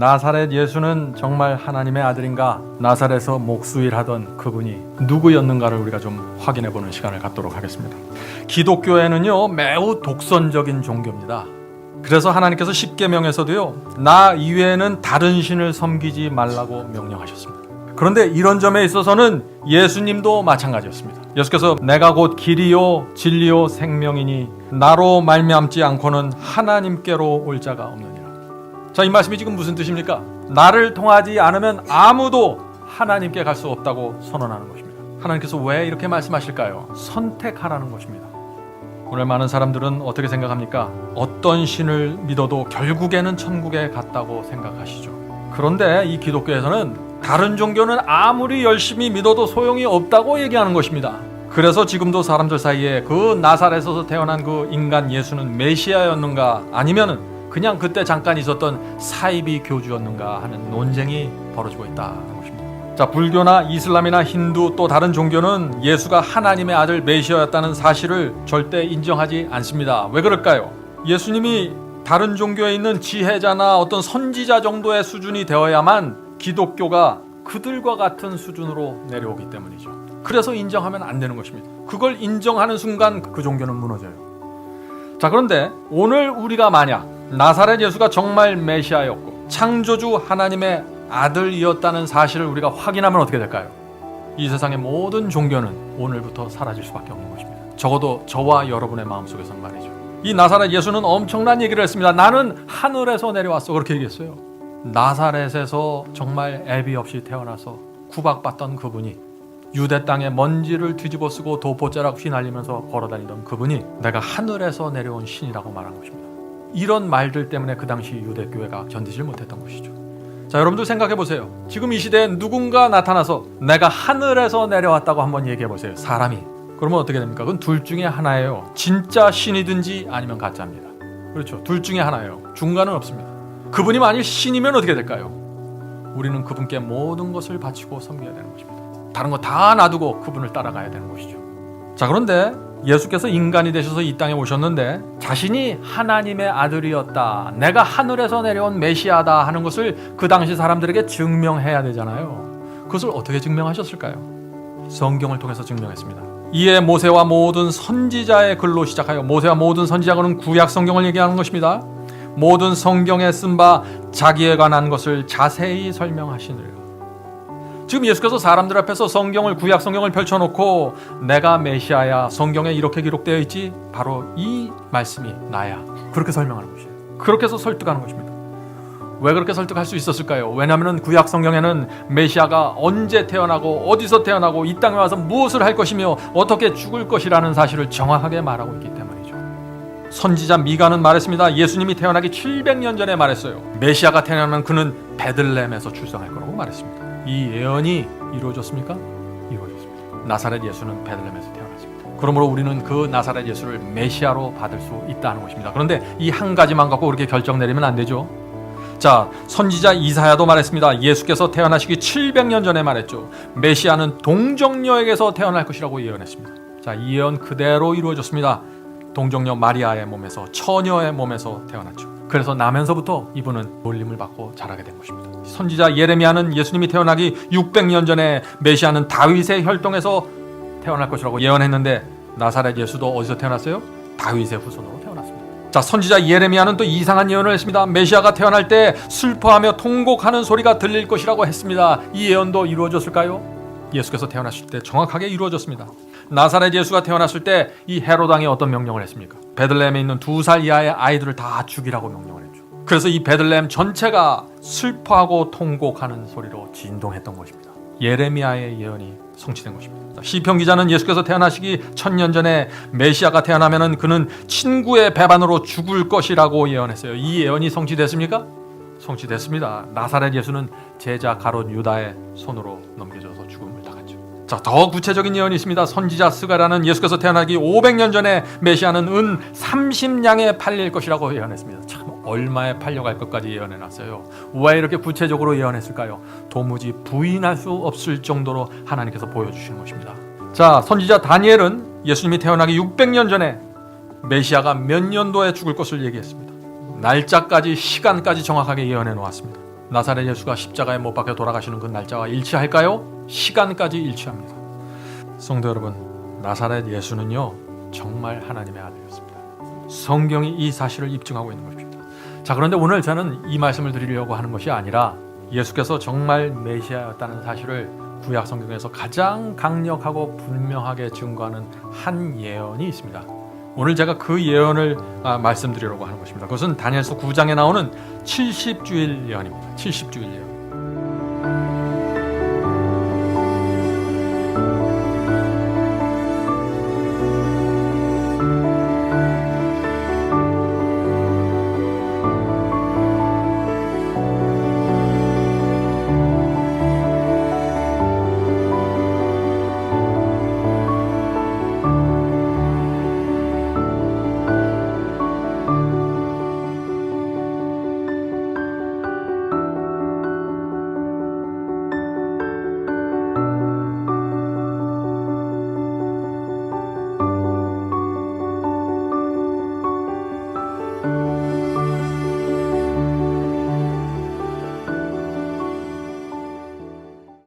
나사렛 예수는 정말 하나님의 아들인가? 나사렛에서 목수일하던 그분이 누구였는가를 우리가 좀 확인해보는 시간을 갖도록 하겠습니다. 기독교에는요, 매우 독선적인 종교입니다. 그래서 하나님께서 십계명에서도요, 나 이외에는 다른 신을 섬기지 말라고 명령하셨습니다. 그런데 이런 점에 있어서는 예수님도 마찬가지였습니다. 예수께서 내가 곧 길이요 진리요 생명이니 나로 말미암지 않고는 하나님께로 올 자가 없느니라. 자, 이 말씀이 지금 무슨 뜻입니까? 나를 통하지 않으면 아무도 하나님께 갈 수 없다고 선언하는 것입니다. 하나님께서 왜 이렇게 말씀하실까요? 선택하라는 것입니다. 오늘 많은 사람들은 어떻게 생각합니까? 어떤 신을 믿어도 결국에는 천국에 갔다고 생각하시죠. 그런데 이 기독교에서는 다른 종교는 아무리 열심히 믿어도 소용이 없다고 얘기하는 것입니다. 그래서 지금도 사람들 사이에 그 나사렛에서 태어난 그 인간 예수는 메시아였는가, 아니면은 그냥 그때 잠깐 있었던 사이비 교주였는가 하는 논쟁이 벌어지고 있다는 것입니다. 자, 불교나 이슬람이나 힌두 또 다른 종교는 예수가 하나님의 아들 메시아였다는 사실을 절대 인정하지 않습니다. 왜 그럴까요? 예수님이 다른 종교에 있는 지혜자나 어떤 선지자 정도의 수준이 되어야만 기독교가 그들과 같은 수준으로 내려오기 때문이죠. 그래서 인정하면 안 되는 것입니다. 그걸 인정하는 순간 그 종교는 무너져요. 자, 그런데 오늘 우리가 만약 나사렛 예수가 정말 메시아였고 창조주 하나님의 아들이었다는 사실을 우리가 확인하면 어떻게 될까요? 이 세상의 모든 종교는 오늘부터 사라질 수밖에 없는 것입니다. 적어도 저와 여러분의 마음속에서는 말이죠. 이 나사렛 예수는 엄청난 얘기를 했습니다. 나는 하늘에서 내려왔어, 그렇게 얘기했어요. 나사렛에서 정말 애비 없이 태어나서 구박받던 그분이, 유대 땅에 먼지를 뒤집어 쓰고 도포자락 휘날리면서 걸어다니던 그분이 내가 하늘에서 내려온 신이라고 말한 것입니다. 이런 말들 때문에 그 당시 유대교회가 견디질 못했던 것이죠. 자, 여러분들 생각해 보세요. 지금 이 시대에 누군가 나타나서 내가 하늘에서 내려왔다고 한번 얘기해 보세요. 사람이. 그러면 어떻게 됩니까? 그건 둘 중에 하나예요. 진짜 신이든지 아니면 가짜입니다. 그렇죠. 둘 중에 하나예요. 중간은 없습니다. 그분이 만일 신이면 어떻게 될까요? 우리는 그분께 모든 것을 바치고 섬겨야 되는 것입니다. 다른 거 다 놔두고 그분을 따라가야 되는 것이죠. 자, 그런데 예수께서 인간이 되셔서 이 땅에 오셨는데 자신이 하나님의 아들이었다, 내가 하늘에서 내려온 메시아다 하는 것을 그 당시 사람들에게 증명해야 되잖아요. 그것을 어떻게 증명하셨을까요? 성경을 통해서 증명했습니다. 이에 모세와 모든 선지자의 글로 시작하여, 모세와 모든 선지자는 구약 성경을 얘기하는 것입니다. 모든 성경에 쓴 바 자기에 관한 것을 자세히 설명하시느라. 지금 예수께서 사람들 앞에서 성경을, 구약 성경을 펼쳐놓고 내가 메시아야, 성경에 이렇게 기록되어 있지, 바로 이 말씀이 나야, 그렇게 설명하는 것이에요. 그렇게 해서 설득하는 것입니다. 왜 그렇게 설득할 수 있었을까요? 왜냐하면 구약 성경에는 메시아가 언제 태어나고 어디서 태어나고 이 땅에 와서 무엇을 할 것이며 어떻게 죽을 것이라는 사실을 정확하게 말하고 있기 때문이죠. 선지자 미가는 말했습니다. 예수님이 태어나기 700년 전에 말했어요. 메시아가 태어나면 그는 베들레헴에서 출생할 거라고 말했습니다. 이 예언이 이루어졌습니까? 이루어졌습니다. 나사렛 예수는 베들레헴에서 태어났습니다. 그러므로 우리는 그 나사렛 예수를 메시아로 받을 수 있다는 것입니다. 그런데 이 한 가지만 갖고 그렇게 결정 내리면 안 되죠. 자, 선지자 이사야도 말했습니다. 예수께서 태어나시기 700년 전에 말했죠. 메시아는 동정녀에게서 태어날 것이라고 예언했습니다. 자, 이 예언 그대로 이루어졌습니다. 동정녀 마리아의 몸에서, 처녀의 몸에서 태어났죠. 그래서 나면서부터 이분은 놀림을 받고 자라게 된 것입니다. 선지자 예레미야는 예수님이 태어나기 600년 전에 메시아는 다윗의 혈통에서 태어날 것이라고 예언했는데 나사렛 예수도 어디서 태어났어요? 다윗의 후손으로 태어났습니다. 자, 선지자 예레미야는 또 이상한 예언을 했습니다. 메시아가 태어날 때 슬퍼하며 통곡하는 소리가 들릴 것이라고 했습니다. 이 예언도 이루어졌을까요? 예수께서 태어났을 때 정확하게 이루어졌습니다. 나사렛 예수가 태어났을 때 이 헤롯 왕이 어떤 명령을 했습니까? 베들레헴에 있는 2살 이하의 아이들을 다 죽이라고 명령을 했죠. 그래서 이 베들레헴 전체가 슬퍼하고 통곡하는 소리로 진동했던 것입니다. 예레미야의 예언이 성취된 것입니다. 시편 기자는 예수께서 태어나시기 1000년 전에 메시아가 태어나면은 그는 친구의 배반으로 죽을 것이라고 예언했어요. 이 예언이 성취됐습니까? 성취됐습니다. 나사렛 예수는 제자 가롯 유다의 손으로 넘겨져서 죽음을 당했죠. 자, 더 구체적인 예언이 있습니다. 선지자 스가랴는 예수께서 태어나기 500년 전에 메시아는 은 30냥에 팔릴 것이라고 예언했습니다. 참, 얼마에 팔려갈 것까지 예언해놨어요. 왜 이렇게 구체적으로 예언했을까요? 도무지 부인할 수 없을 정도로 하나님께서 보여주신 것입니다. 자, 선지자 다니엘은 예수님이 태어나기 600년 전에 메시아가 몇 년도에 죽을 것을 얘기했습니다. 날짜까지, 시간까지 정확하게 예언해 놓았습니다. 나사렛 예수가 십자가에 못 박혀 돌아가시는 그 날짜와 일치할까요? 시간까지 일치합니다. 성도 여러분, 나사렛 예수는요 정말 하나님의 아들이었습니다. 성경이 이 사실을 입증하고 있는 것입니다. 자, 그런데 오늘 저는 이 말씀을 드리려고 하는 것이 아니라 예수께서 정말 메시아였다는 사실을 구약 성경에서 가장 강력하고 분명하게 증거하는 한 예언이 있습니다. 오늘 제가 그 예언을 말씀드리려고 하는 것입니다. 그것은 다니엘서 9장에 나오는 70주일 예언입니다. 70주일 예언.